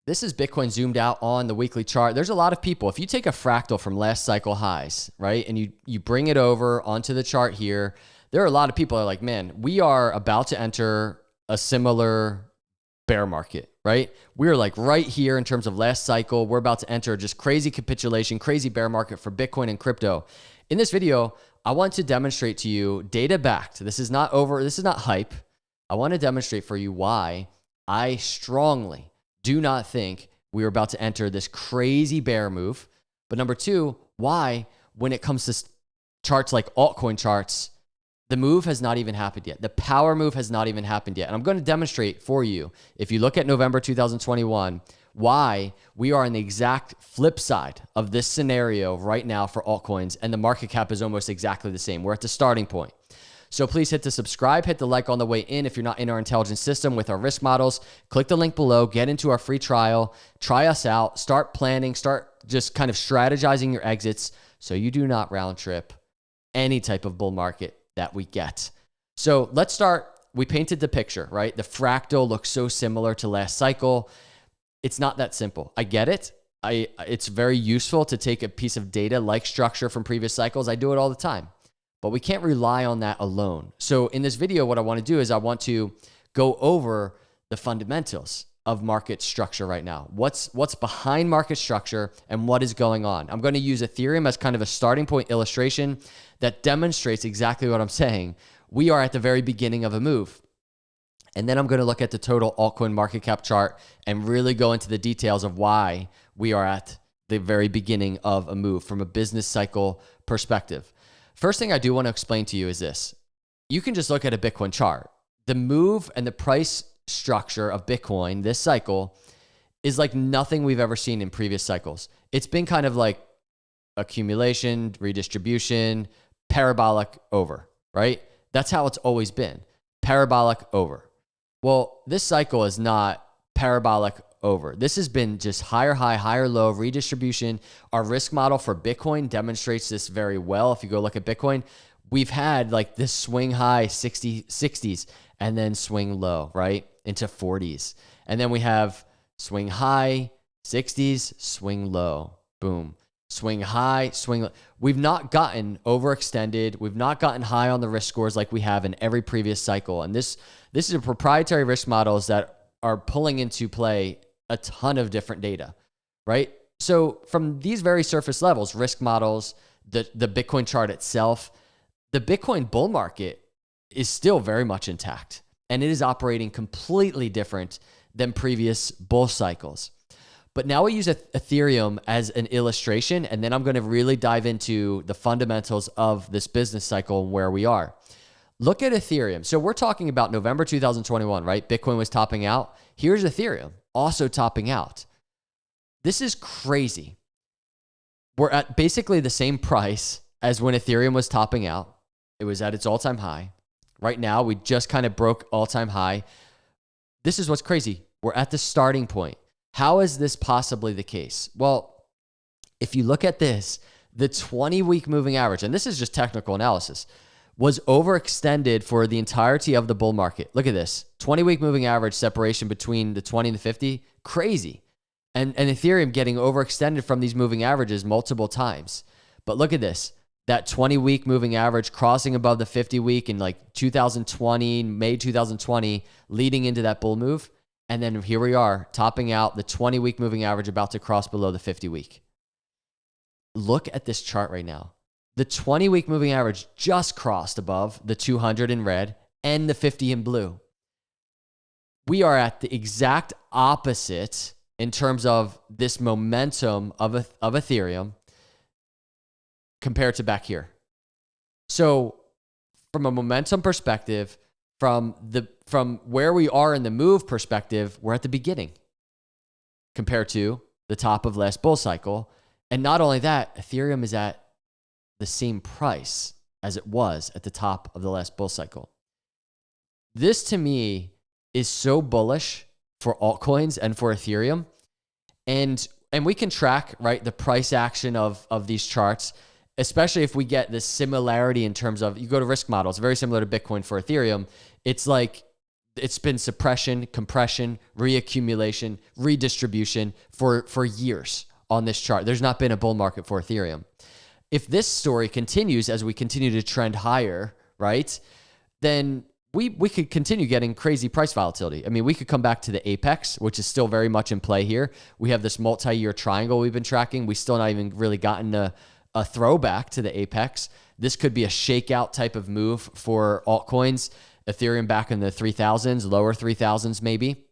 This is Bitcoin zoomed out on the weekly chart. There's a lot of people, if you take a fractal from last cycle highs, right, and you bring it over onto the chart here, there are a lot of people that are like, man, we are about to enter a similar bear market, right? We're like right here in terms of last cycle. We're about to enter just crazy capitulation, crazy bear market for Bitcoin and crypto. In this video, I want to demonstrate to you data backed. This is not hype. I want to demonstrate for you why I strongly do not think we are about to enter this crazy bear move. But number two, why, when it comes to charts like altcoin charts, the move has not even happened yet. The power move has not even happened yet. And I'm going to demonstrate for you, if you look at November 2021, why we are on the exact flip side of this scenario right now for altcoins, and the market cap is almost exactly the same. We're at the starting point. So please hit the subscribe, hit the like on the way in. If you're not in our intelligence system with our risk models, click the link below, get into our free trial, try us out, start planning, start just kind of strategizing your exits so you do not round trip any type of bull market that we get. So let's start. We painted the picture, right? The fractal looks so similar to last cycle. It's not that simple. I get it. It's very useful to take a piece of data like structure from previous cycles. I do it all the time. But we can't rely on that alone. So in this video, what I want to do is I want to go over the fundamentals of market structure right now. What's behind market structure and what is going on? I'm going to use Ethereum as kind of a starting point illustration that demonstrates exactly what I'm saying. We are at the very beginning of a move. And then I'm going to look at the total altcoin market cap chart and really go into the details of why we are at the very beginning of a move from a business cycle perspective. First thing I do want to explain to you is this. You can just look at a Bitcoin chart. The move and the price structure of Bitcoin this cycle is like nothing we've ever seen in previous cycles. It's been kind of like accumulation, redistribution, parabolic over, right? That's how it's always been. Parabolic over. Well, this cycle is not parabolic over. This has been just higher high, higher low, redistribution. Our risk model for Bitcoin demonstrates this very well. If you go look at Bitcoin, we've had like this swing high 60s and then swing low, right? Into 40s. And then we have swing high 60s, swing low, boom. Swing high, swing low. We've not gotten overextended. We've not gotten high on the risk scores like we have in every previous cycle. And this is a proprietary risk models that are pulling into play a ton of different data, right? So from these very surface levels, risk models, the Bitcoin chart itself, the Bitcoin bull market is still very much intact, and it is operating completely different than previous bull cycles. But now we use Ethereum as an illustration, and then I'm going to really dive into the fundamentals of this business cycle and where we are. Look at Ethereum. So we're talking about November 2021, right? Bitcoin was topping out. Here's Ethereum also topping out. This is crazy. We're at basically the same price as when Ethereum was topping out. It was at its all-time high. Right now, we just kind of broke all-time high. This is what's crazy. We're at the starting point. How is this possibly the case? Well, if you look at this, the 20-week moving average, and this is just technical analysis, was overextended for the entirety of the bull market. Look at this, 20-week moving average separation between the 20 and the 50, crazy. And Ethereum getting overextended from these moving averages multiple times. But look at this, that 20-week moving average crossing above the 50-week in like 2020, May 2020, leading into that bull move. And then here we are, topping out the 20-week moving average about to cross below the 50-week. Look at this chart right now. The 20-week moving average just crossed above the 200 in red and the 50 in blue. We are at the exact opposite in terms of this momentum of Ethereum compared to back here. So from a momentum perspective, from where we are in the move perspective, we're at the beginning compared to the top of last bull cycle. And not only that, Ethereum is at the same price as it was at the top of the last bull cycle. This to me is so bullish for altcoins and for Ethereum. And we can track, right, the price action of these charts, especially if we get this similarity in terms of, you go to risk models, very similar to Bitcoin for Ethereum. It's like It's been suppression, compression, reaccumulation, redistribution for years on this chart. There's not been a bull market for Ethereum. If this story continues as we continue to trend higher, right, then we could continue getting crazy price volatility. I mean, we could come back to the apex, which is still very much in play here. We have this multi-year triangle we've been tracking. We still not even really gotten a throwback to the apex. This could be a shakeout type of move for altcoins. Ethereum back in the 3,000s, lower 3,000s maybe.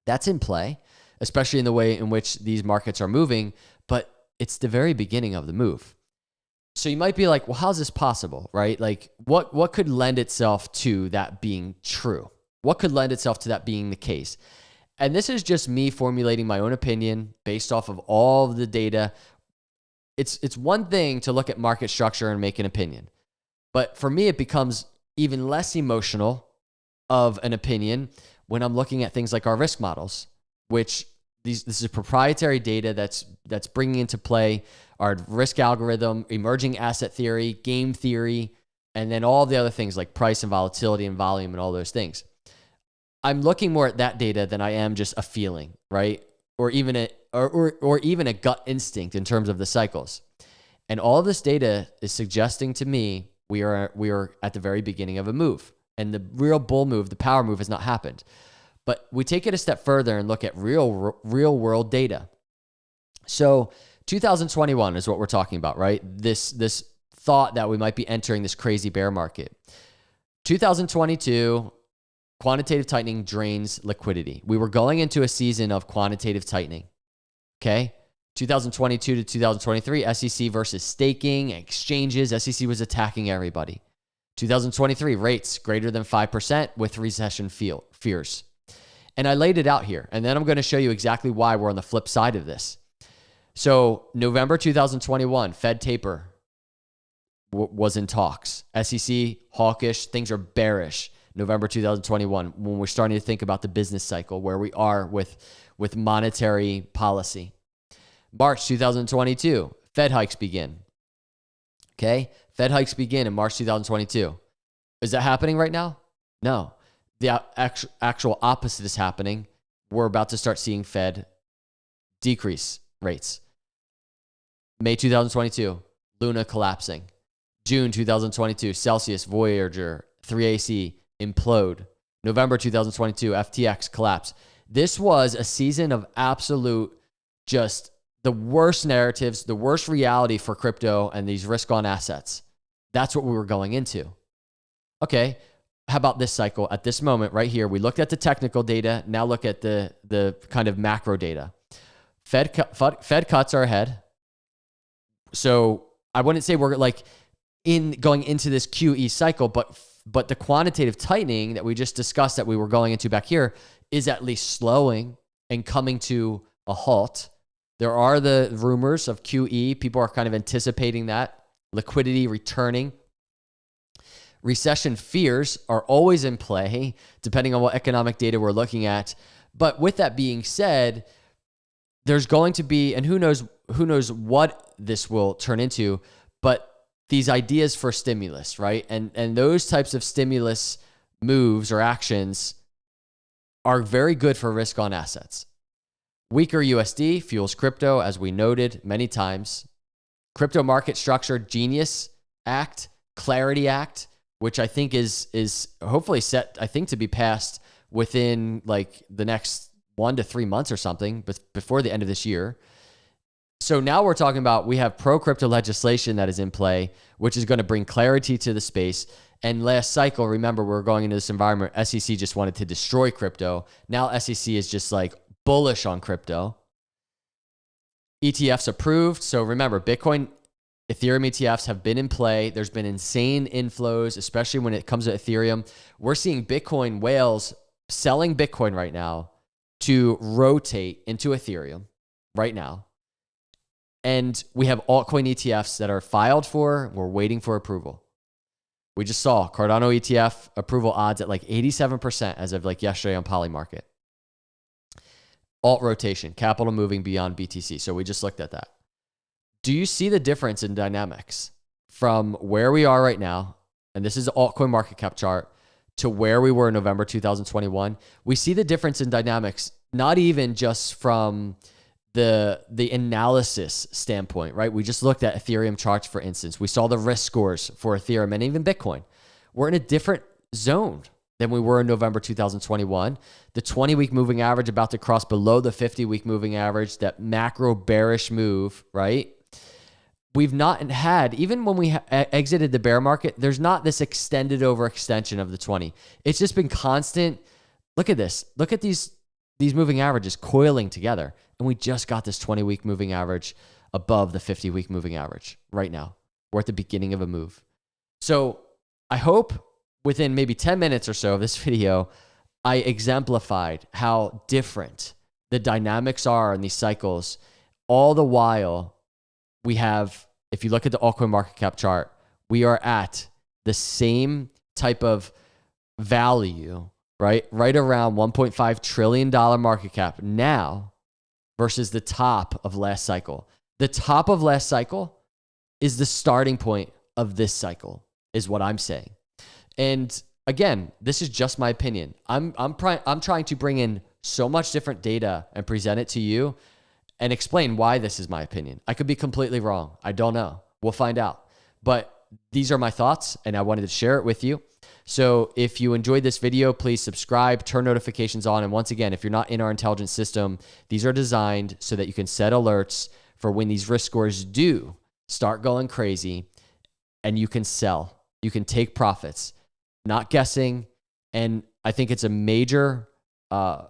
That's in play, especially in the way in which these markets are moving, but it's the very beginning of the move. So you might be like, well, how's this possible, right? Like what could lend itself to that being true? What could lend itself to that being the case? And this is just me formulating my own opinion based off of all of the data. It's one thing to look at market structure and make an opinion. But for me, it becomes even less emotional of an opinion when I'm looking at things like our risk models, which this is proprietary data that's bringing into play our risk algorithm, emerging asset theory, game theory, and then all the other things like price and volatility and volume and all those things. I'm looking more at that data than I am just a feeling, right? Or even a gut instinct in terms of the cycles. And all of this data is suggesting to me we are at the very beginning of a move. And the real bull move, the power move, has not happened. But we take it a step further and look at real world data. So 2021 is what we're talking about, right? This thought that we might be entering this crazy bear market. 2022, quantitative tightening drains liquidity. We were going into a season of quantitative tightening, okay? 2022 to 2023, SEC versus staking, exchanges, SEC was attacking everybody. 2023, rates greater than 5% with recession fears. And I laid it out here, and then I'm going to show you exactly why we're on the flip side of this. So November 2021, Fed taper was in talks. SEC, hawkish, things are bearish. November 2021, when we're starting to think about the business cycle, where we are with monetary policy. March 2022, Fed hikes begin. Okay? Fed hikes begin in March 2022. Is that happening right now? No. The actual opposite is happening. We're about to start seeing Fed decrease rates. May 2022, Luna collapsing. June 2022, Celsius, Voyager, 3AC implode. November 2022, FTX collapse. This was a season of absolute just the worst narratives, the worst reality for crypto and these risk-on assets. That's what we were going into. Okay, how about this cycle? At this moment right here, we looked at the technical data. Now look at the kind of macro data. Fed cuts are ahead. So I wouldn't say we're like going into this QE cycle, but the quantitative tightening that we just discussed that we were going into back here is at least slowing and coming to a halt. There are the rumors of QE. People are kind of anticipating that. Liquidity returning. Recession fears are always in play, depending on what economic data we're looking at. But with that being said, there's going to be, and who knows what this will turn into, but these ideas for stimulus, right? And those types of stimulus moves or actions are very good for risk on assets. Weaker USD fuels crypto, as we noted many times. Crypto market structure Genius Act, Clarity Act, which I think is hopefully set, I think, to be passed within like the next 1 to 3 months or something, before the end of this year. So now we're talking about, we have pro-crypto legislation that is in play, which is going to bring clarity to the space. And last cycle, remember, we're going into this environment, SEC just wanted to destroy crypto. Now SEC is just like bullish on crypto. ETFs approved. So remember, Bitcoin, Ethereum ETFs have been in play. There's been insane inflows, especially when it comes to Ethereum. We're seeing Bitcoin whales selling Bitcoin right now to rotate into Ethereum right now. And we have altcoin ETFs that are filed for. We're waiting for approval. We just saw Cardano ETF approval odds at like 87% as of like yesterday on Polymarket. Alt rotation, capital moving beyond BTC. So we just looked at that. Do you see the difference in dynamics from where we are right now, and this is the altcoin market cap chart, to where we were in November 2021, we see the difference in dynamics, not even just from the analysis standpoint, right? We just looked at Ethereum charts, for instance. We saw the risk scores for Ethereum and even Bitcoin. We're in a different zone than we were in November 2021. The 20-week moving average about to cross below the 50-week moving average, that macro bearish move, right? We've not had, even when we exited the bear market, there's not this extended overextension of the 20. It's just been constant. Look at this. Look at these moving averages coiling together. And we just got this 20-week moving average above the 50-week moving average right now. We're at the beginning of a move. So I hope within maybe 10 minutes or so of this video, I exemplified how different the dynamics are in these cycles. All the while, we have, if you look at the altcoin market cap chart, we are at the same type of value, right? Right around $1.5 trillion market cap now versus the top of last cycle. The top of last cycle is the starting point of this cycle, is what I'm saying. And again, this is just my opinion. I'm trying to bring in so much different data and present it to you and explain why this is my opinion. I could be completely wrong. I don't know. We'll find out. But these are my thoughts, and I wanted to share it with you. So if you enjoyed this video, please subscribe, turn notifications on. And once again, if you're not in our intelligence system, these are designed so that you can set alerts for when these risk scores do start going crazy, and you can sell. You can take profits, not guessing. And I think it's a major, I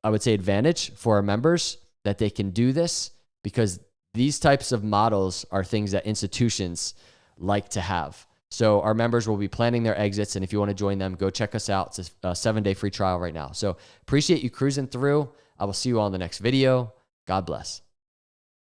would say, advantage for our members that they can do this, because these types of models are things that institutions like to have. So our members will be planning their exits. And if you want to join them, go check us out. It's a 7-day free trial right now. So appreciate you cruising through. I will see you on the next video. God bless.